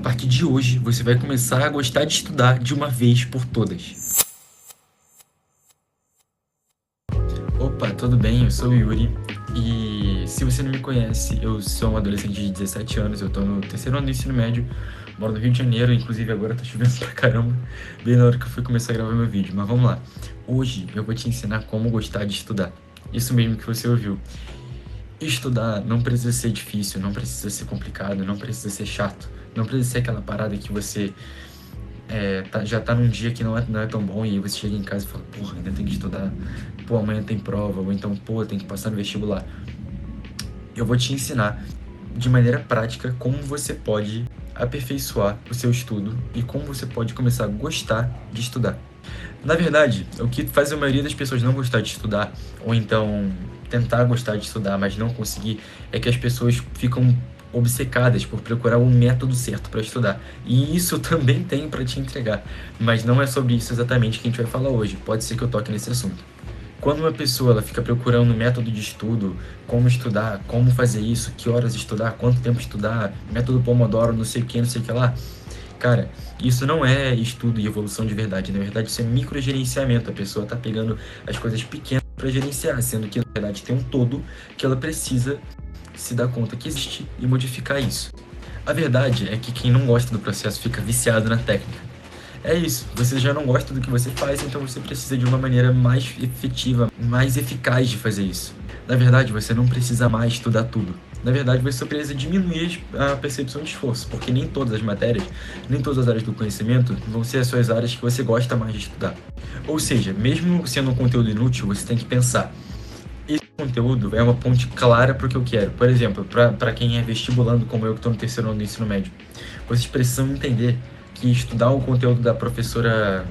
A partir de hoje, você vai começar a gostar de estudar de uma vez por todas. Opa, tudo bem? Eu sou o Yuri e se você não me conhece, eu sou um adolescente de 17 anos, eu tô no terceiro ano do ensino médio, moro no Rio de Janeiro, inclusive agora tá chovendo pra caramba, bem na hora que eu fui começar a gravar meu vídeo. Mas vamos lá, hoje eu vou te ensinar como gostar de estudar. Isso mesmo que você ouviu. Estudar não precisa ser difícil, não precisa ser complicado, não precisa ser chato, não precisa ser aquela parada que você já tá num dia que não é tão bom e aí você chega em casa e fala, porra, ainda tem que estudar, pô, amanhã tem prova, ou então, pô, tem que passar no vestibular. Eu vou te ensinar de maneira prática como você pode aperfeiçoar o seu estudo e como você pode começar a gostar de estudar. Na verdade, o que faz a maioria das pessoas não gostar de estudar, ou então tentar gostar de estudar, mas não conseguir, é que as pessoas ficam obcecadas por procurar o método certo para estudar. E isso eu também tenho para te entregar, mas não é sobre isso exatamente que a gente vai falar hoje. Pode ser que eu toque nesse assunto. Quando uma pessoa ela fica procurando método de estudo, como estudar, como fazer isso, que horas estudar, quanto tempo estudar, método Pomodoro, não sei o que lá, cara, isso não é estudo e evolução de verdade. Na verdade, isso é microgerenciamento. A pessoa tá pegando as coisas pequenas para gerenciar, sendo que na verdade tem um todo que ela precisa se dar conta que existe e modificar isso. A verdade é que quem não gosta do processo fica viciado na técnica. É isso, você já não gosta do que você faz, então você precisa de uma maneira mais efetiva, mais eficaz de fazer isso. Na verdade, você não precisa mais estudar tudo. Na verdade, você só precisa diminuir a percepção de esforço, porque nem todas as matérias, nem todas as áreas do conhecimento vão ser as suas áreas que você gosta mais de estudar. Ou seja, mesmo sendo um conteúdo inútil, você tem que pensar, esse conteúdo é uma ponte clara para o que eu quero. Por exemplo, para quem é vestibulando como eu que estou no terceiro ano do ensino médio, vocês precisam entender que estudar o conteúdo da professora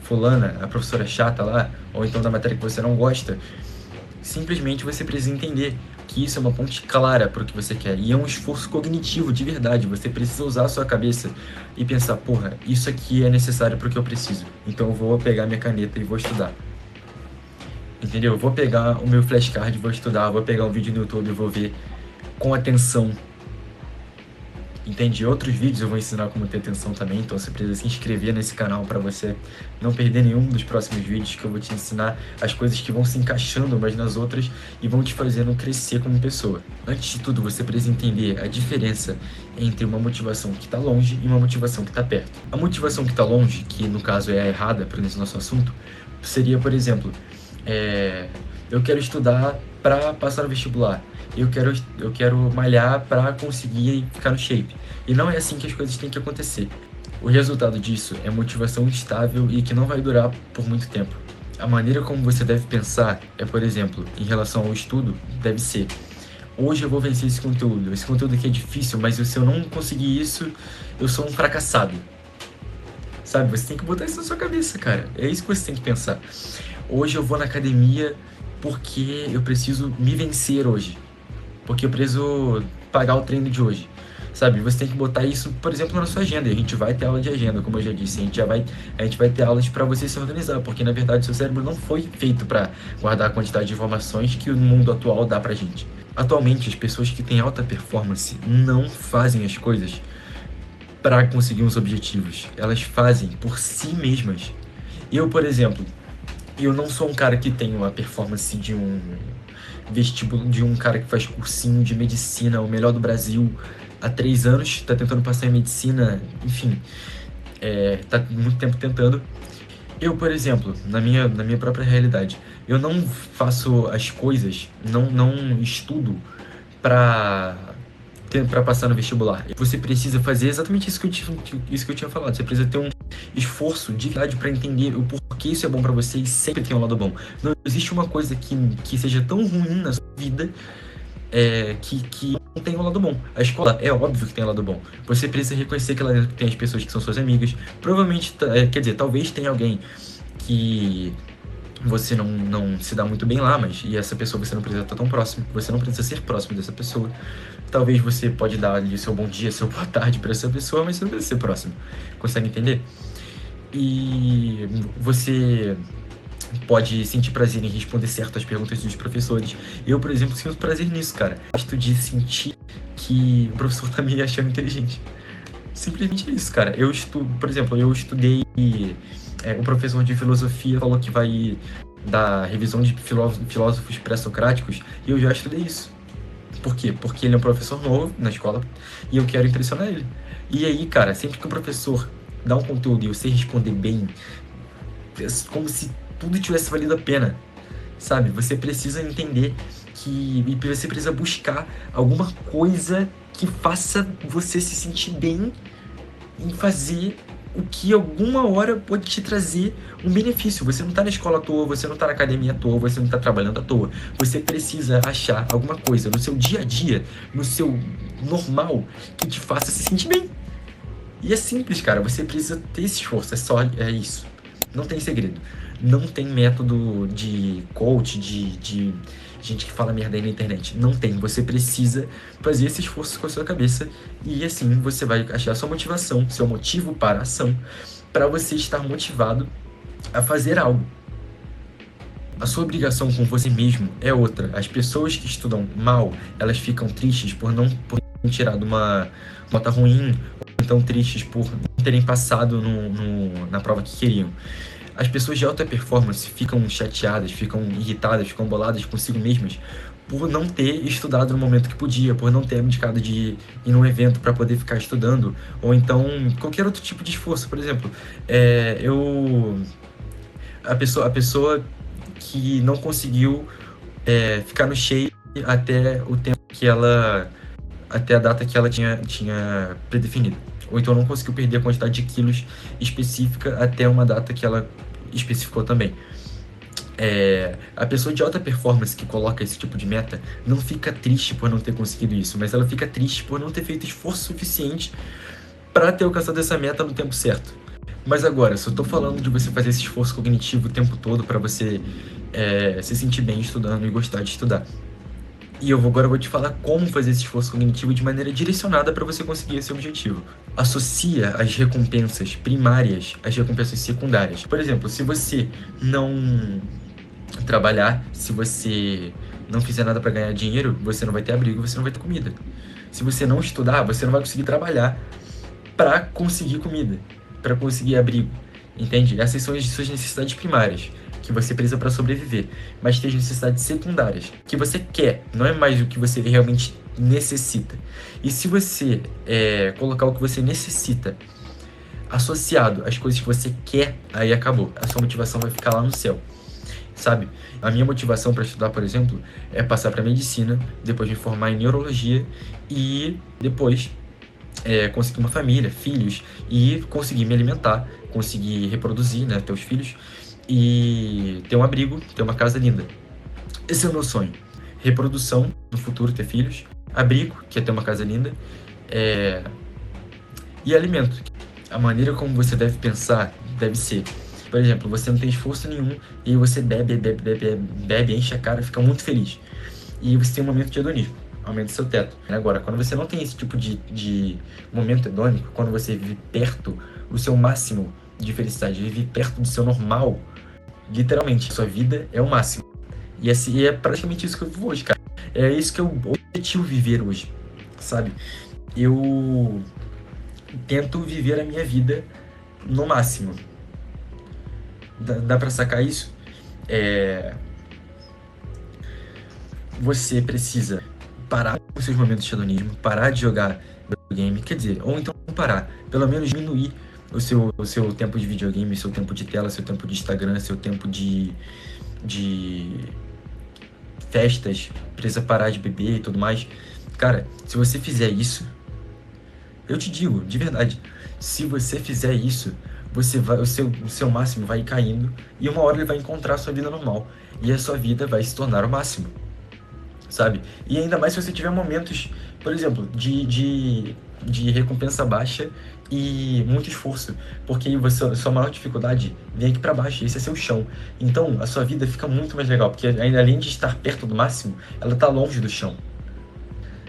fulana, a professora chata lá, ou então da matéria que você não gosta, simplesmente você precisa entender que isso é uma ponte clara para o que você quer. E é um esforço cognitivo de verdade. Você precisa usar a sua cabeça e pensar, porra, isso aqui é necessário para o que eu preciso. Então eu vou pegar minha caneta e vou estudar. Entendeu? Eu vou pegar o meu flashcard, vou estudar, vou pegar um vídeo no YouTube e vou ver com atenção. Entende? Outros vídeos eu vou ensinar como ter atenção também, então você precisa se inscrever nesse canal para você não perder nenhum dos próximos vídeos, que eu vou te ensinar as coisas que vão se encaixando umas nas outras e vão te fazendo crescer como pessoa. Antes de tudo, você precisa entender a diferença entre uma motivação que está longe e uma motivação que está perto. A motivação que está longe, que no caso é a errada para esse nosso assunto, seria, por exemplo, eu quero estudar para passar no vestibular. Eu quero malhar para conseguir ficar no shape. E não é assim que as coisas têm que acontecer. O resultado disso é motivação instável e que não vai durar por muito tempo. A maneira como você deve pensar é, por exemplo, em relação ao estudo, deve ser: hoje eu vou vencer esse conteúdo. Esse conteúdo aqui é difícil, mas se eu não conseguir isso, eu sou um fracassado. Sabe? Você tem que botar isso na sua cabeça, cara. É isso que você tem que pensar. Hoje eu vou na academia porque eu preciso me vencer hoje. Porque eu preciso pagar o treino de hoje, sabe? Você tem que botar isso, por exemplo, na sua agenda. E a gente vai ter aula de agenda, como eu já disse. A gente vai ter aulas para você se organizar, porque na verdade seu cérebro não foi feito para guardar a quantidade de informações que o mundo atual dá pra gente. Atualmente, as pessoas que têm alta performance não fazem as coisas para conseguir uns objetivos. Elas fazem por si mesmas. Eu, por exemplo, eu não sou um cara que tem uma performance de um vestíbulo, de um cara que faz cursinho de medicina, o melhor do Brasil, há 3 anos, tá tentando passar em medicina, enfim, tá muito tempo tentando. Eu, por exemplo, na minha própria realidade, eu não faço as coisas, não estudo pra para passar no vestibular. Você precisa fazer exatamente isso que eu tinha falado. Você precisa ter um esforço de verdade para entender o porquê isso é bom para você e sempre tem um lado bom. Não existe uma coisa que seja tão ruim na sua vida que não tem um lado bom. A escola é óbvio que tem um lado bom. Você precisa reconhecer que lá dentro tem as pessoas que são suas amigas. Provavelmente, quer dizer, talvez tenha alguém que você não se dá muito bem lá, mas e essa pessoa você não precisa estar tão próximo, você não precisa ser próximo dessa pessoa. Talvez você pode dar ali seu bom dia, seu boa tarde para essa pessoa, mas você não precisa ser próximo. Consegue entender? E você pode sentir prazer em responder certas perguntas dos professores. Eu, por exemplo, sinto prazer nisso, cara. Gosto de sentir que o professor tá me achando inteligente. Simplesmente isso, cara. Por exemplo, eu estudei. O professor de filosofia falou que vai dar revisão de filósofos pré-socráticos, e eu já estudei isso. Por quê? Porque ele é um professor novo na escola e eu quero impressionar ele. E aí, cara, sempre que o professor dá um conteúdo e eu sei responder bem, é como se tudo tivesse valido a pena, sabe? Você precisa entender e você precisa buscar alguma coisa que faça você se sentir bem em fazer o que alguma hora pode te trazer um benefício. Você não está na escola à toa, você não está na academia à toa, você não está trabalhando à toa. Você precisa achar alguma coisa no seu dia a dia, no seu normal, que te faça se sentir bem. E é simples, cara. Você precisa ter esse esforço. É isso. Não tem segredo. Não tem método de coach, de gente que fala merda aí na internet. Não tem. Você precisa fazer esse esforço com a sua cabeça e assim você vai achar sua motivação, seu motivo para a ação, para você estar motivado a fazer algo. A sua obrigação com você mesmo é outra. As pessoas que estudam mal, elas ficam tristes por terem tirado uma nota ruim, ou então tristes por não terem passado na prova que queriam. As pessoas de alta performance ficam chateadas, ficam irritadas, ficam boladas consigo mesmas por não ter estudado no momento que podia, por não ter abdicado de ir num evento para poder ficar estudando, ou então qualquer outro tipo de esforço. Por exemplo, a pessoa que não conseguiu ficar no shape até o tempo até a data que ela tinha predefinido. Ou então não conseguiu perder a quantidade de quilos específica até uma data que ela especificou também. A pessoa de alta performance que coloca esse tipo de meta não fica triste por não ter conseguido isso, mas ela fica triste por não ter feito esforço suficiente para ter alcançado essa meta no tempo certo. Mas agora, se eu tô falando de você fazer esse esforço cognitivo o tempo todo para você se sentir bem estudando e gostar de estudar. E agora eu vou te falar como fazer esse esforço cognitivo de maneira direcionada para você conseguir esse objetivo. Associa as recompensas primárias às recompensas secundárias. Por exemplo, se você não trabalhar, se você não fizer nada para ganhar dinheiro, você não vai ter abrigo, você não vai ter comida. Se você não estudar, você não vai conseguir trabalhar para conseguir comida, para conseguir abrigo. Entende? Essas são as suas necessidades primárias que você precisa para sobreviver, mas tem as necessidades secundárias que você quer, não é mais o que você realmente necessita. E se você colocar o que você necessita associado às coisas que você quer, aí acabou. A sua motivação vai ficar lá no céu, sabe? A minha motivação para estudar, por exemplo, é passar para medicina, depois me formar em neurologia e depois conseguir uma família, filhos e conseguir me alimentar, conseguir reproduzir, né, ter os filhos e ter um abrigo, ter uma casa linda. Esse é o meu sonho. Reprodução, no futuro ter filhos, abrigo, que é ter uma casa linda, e alimento. A maneira como você deve pensar deve ser, por exemplo, você não tem esforço nenhum e você bebe, enche a cara, fica muito feliz. E você tem um momento de hedonismo, aumenta o seu teto. Agora, quando você não tem esse tipo de momento hedônico, quando você vive perto do seu máximo de felicidade, vive perto do seu normal, literalmente, sua vida é o máximo. E é praticamente isso que eu vivo hoje, cara. É isso que eu objetivo viver hoje, sabe? Eu tento viver a minha vida no máximo. Dá pra sacar isso? Você precisa parar com seus momentos de hedonismo, parar de jogar videogame, quer dizer, ou então parar, pelo menos diminuir o seu tempo de videogame, seu tempo de tela, seu tempo de Instagram, seu tempo de festas, precisa parar de beber e tudo mais. Cara, se você fizer isso, eu te digo, de verdade, se você fizer isso, o seu máximo vai caindo e uma hora ele vai encontrar a sua vida normal e a sua vida vai se tornar o máximo, sabe? E ainda mais se você tiver momentos, por exemplo, de recompensa baixa e muito esforço, porque sua maior dificuldade vem aqui para baixo, esse é seu chão. Então, a sua vida fica muito mais legal, porque além de estar perto do máximo, ela está longe do chão.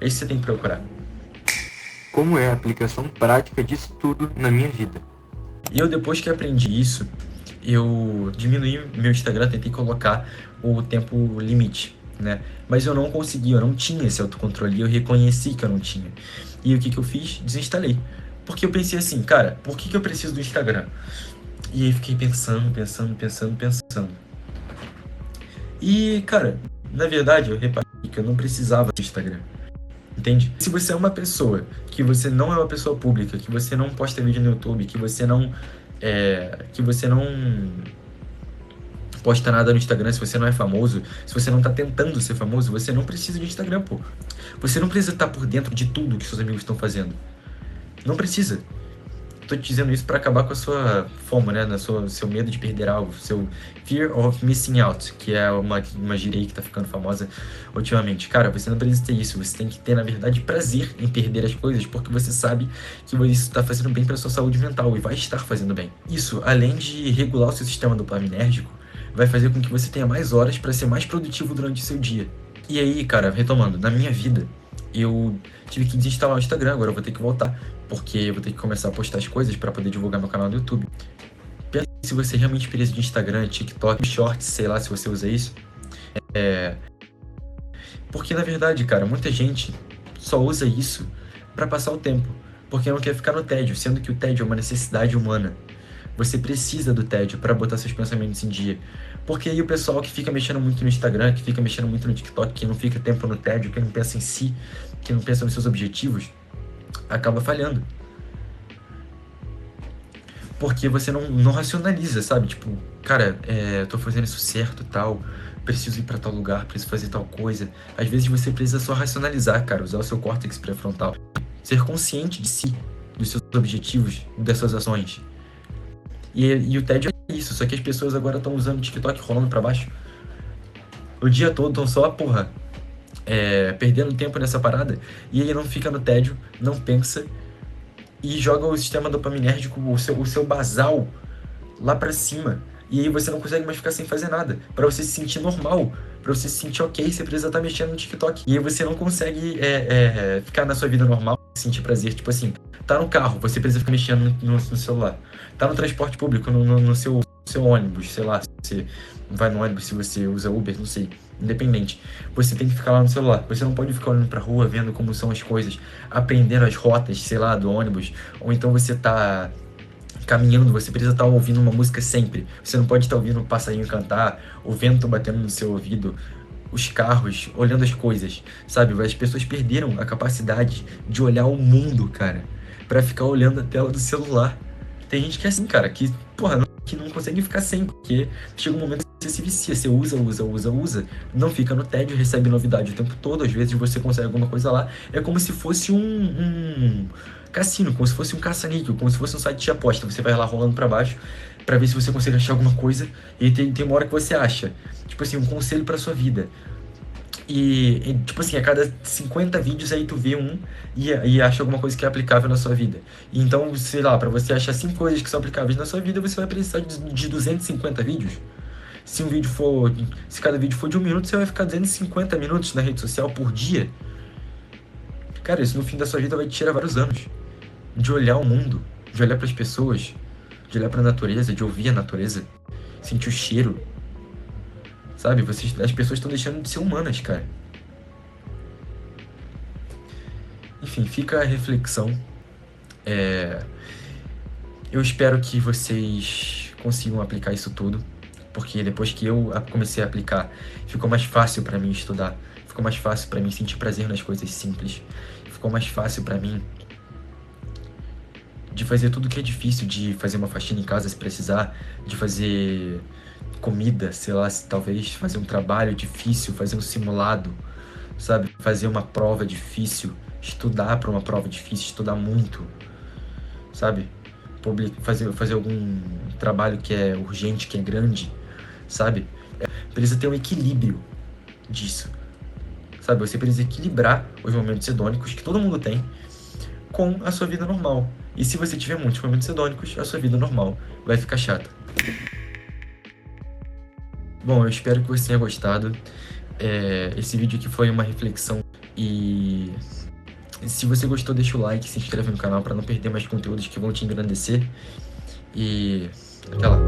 É isso que você tem que procurar. Como é a aplicação prática disso tudo na minha vida? E eu, depois que aprendi isso, eu diminuí meu Instagram, tentei colocar o tempo limite, né? Mas eu não consegui, eu não tinha esse autocontrole, eu reconheci que eu não tinha. E o que eu fiz? Desinstalei. Porque eu pensei assim, cara, por que eu preciso do Instagram? E aí fiquei pensando. E, cara, na verdade eu reparei que eu não precisava do Instagram. Entende? Se você é uma pessoa que você não é uma pessoa pública, que você não posta vídeo no YouTube, que você não posta nada no Instagram, se você não é famoso, se você não tá tentando ser famoso, você não precisa de Instagram, pô. Você não precisa estar por dentro de tudo que seus amigos estão fazendo. Não precisa. Tô te dizendo isso pra acabar com a sua FOMO, né? Seu medo de perder algo, seu Fear of Missing Out, que é uma gíria aí que tá ficando famosa ultimamente. Cara, você não precisa ter isso, você tem que ter, na verdade, prazer em perder as coisas, porque você sabe que isso tá fazendo bem pra sua saúde mental e vai estar fazendo bem. Isso, além de regular o seu sistema dopaminérgico, vai fazer com que você tenha mais horas para ser mais produtivo durante o seu dia. E aí, cara, retomando, na minha vida, eu tive que desinstalar o Instagram, agora eu vou ter que voltar, porque eu vou ter que começar a postar as coisas para poder divulgar meu canal no YouTube. Pensa se você realmente precisa de Instagram, TikTok, Shorts, sei lá se você usa isso. Porque na verdade, cara, muita gente só usa isso para passar o tempo, porque não quer ficar no tédio, sendo que o tédio é uma necessidade humana. Você precisa do tédio para botar seus pensamentos em dia. Porque aí o pessoal que fica mexendo muito no Instagram, que fica mexendo muito no TikTok, que não fica tempo no tédio, que não pensa em si, que não pensa nos seus objetivos, acaba falhando. Porque você não racionaliza, sabe? Tipo, cara, eu tô fazendo isso certo, tal, preciso ir pra tal lugar, preciso fazer tal coisa. Às vezes você precisa só racionalizar, cara, usar o seu córtex pré-frontal. Ser consciente de si, dos seus objetivos, das suas ações. E o tédio é isso, só que as pessoas agora estão usando o TikTok rolando pra baixo. O dia todo estão só, porra, perdendo tempo nessa parada. E aí não fica no tédio, não pensa e joga o sistema dopaminérgico, o seu basal lá pra cima. E aí você não consegue mais ficar sem fazer nada. Pra você se sentir normal, pra você se sentir ok, você precisa estar mexendo no TikTok. E aí você não consegue ficar na sua vida normal, sentir prazer. Tipo assim, tá no carro, você precisa ficar mexendo no celular. Tá no transporte público, no seu ônibus, sei lá, se você vai no ônibus, se você usa Uber, não sei, independente. Você tem que ficar lá no celular. Você não pode ficar olhando pra rua, vendo como são as coisas, aprendendo as rotas, sei lá, do ônibus. Ou então você tá caminhando, você precisa estar ouvindo uma música sempre. Você não pode estar ouvindo um passarinho cantar, o vento batendo no seu ouvido, os carros, olhando as coisas, sabe? As pessoas perderam a capacidade de olhar o mundo, cara, pra ficar olhando a tela do celular. Tem gente que é assim, cara, que, porra, que não consegue ficar sem, porque chega um momento que você se vicia, você usa, não fica no tédio, recebe novidade o tempo todo, às vezes você consegue alguma coisa lá, é como se fosse um cassino, como se fosse um caça-níquel, como se fosse um site de aposta, você vai lá rolando pra baixo pra ver se você consegue achar alguma coisa, e tem uma hora que você acha, tipo assim, um conselho pra sua vida. E, tipo assim, a cada 50 vídeos aí tu vê um e acha alguma coisa que é aplicável na sua vida. E então, sei lá, pra você achar 5 coisas que são aplicáveis na sua vida, você vai precisar de 250 vídeos. Se cada vídeo for de 1 minuto, você vai ficar 250 minutos na rede social por dia. Cara, isso no fim da sua vida vai te tirar vários anos. De olhar o mundo, de olhar pras pessoas, de olhar pra natureza, de ouvir a natureza, sentir o cheiro. Sabe, as pessoas estão deixando de ser humanas, cara. Enfim, fica a reflexão. Eu espero que vocês consigam aplicar isso tudo, porque depois que eu comecei a aplicar, ficou mais fácil pra mim estudar, ficou mais fácil pra mim sentir prazer nas coisas simples, ficou mais fácil pra mim de fazer tudo que é difícil, de fazer uma faxina em casa se precisar, de fazer comida, sei lá, talvez fazer um trabalho difícil, fazer um simulado, sabe? Fazer uma prova difícil, estudar para uma prova difícil, estudar muito, sabe? Fazer algum trabalho que é urgente, que é grande, sabe? Precisa ter um equilíbrio disso, sabe? Você precisa equilibrar os momentos hedônicos que todo mundo tem com a sua vida normal. E se você tiver muitos momentos hedônicos, a sua vida normal vai ficar chata. Bom, eu espero que você tenha gostado. Esse vídeo aqui foi uma reflexão. E se você gostou, deixa o like, se inscreve no canal para não perder mais conteúdos que vão te engrandecer. E até lá.